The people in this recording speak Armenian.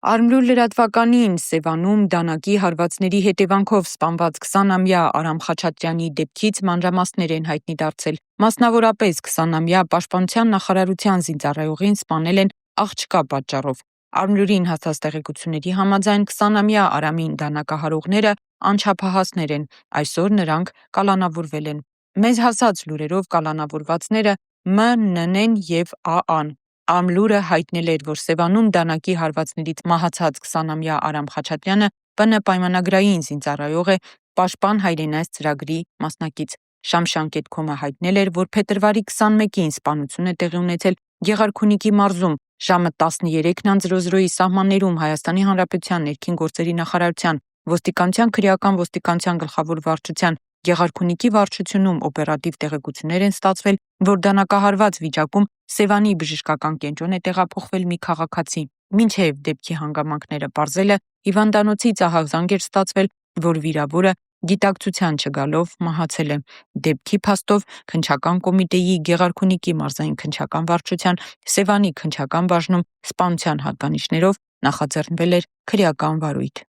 Արմլուր լրատվականին Սևանում դանակի հարվածների հետևանքով սպանված 20-ամյա Արամ Խաչատրյանի դեպքից մանրամասներ են հայտնի դարձել։ Մասնավորապես 20-ամյա Պաշտպանության նախարարության զինծառայողին սպանել են աղջկա պատճառով։ Արմլուրին հասած տեղեկությունների համաձայն 20-ամյա Արամին դանակահարողները անչափահասներ են, այսօր նրանք կալանավորվել են։ Մեզ հասած լուրերով կալանավորվածները Մ.Ն.Ն. և Ա.Ան։ Արմլուրը հայտնել էր, որ Սևանում դանակի հարվածներից մահացած 20-ամյա Արամ Խաչատրյանը ՊՆ պայմանագրային զինծառայող է, Պաշտպան հայրենաց ծրագրի մասնակից։ Շամշան.com-ը հայտնել էր, որ փետրվարի 21-ին սպանություն է տեղի ունեցել Գեղարքունիքի մարզում, ժամը 13:00-ի սահմաններում Հայաստանի Հանրապետության ներքին գործերի նախարարության, ոստիկանության քրեական ոստիկանության գլխավոր վարչության, Գեղարքունիքի վարչությունում օպերատիվ տեղեկություններ են ստացվել, որ դանակահարված վիճակում Սևանի բժշկական կենտրոն է տեղափոխվել մի քաղաքացի։ Մինչև դեպքի հանգամանքները պարզելը հիվանդանոցից ահազանգ էր ստացվել, որ վիրավորը գիտակցության չգալով մահացել է։ Դեպքի փաստով քննչական կոմիտեի Գեղարքունիքի մարզային քննչական վարչության Սևանի քննչական բաժնում սպանության հատկանիշներով նախաձեռնվել էր քրեական վարույթ։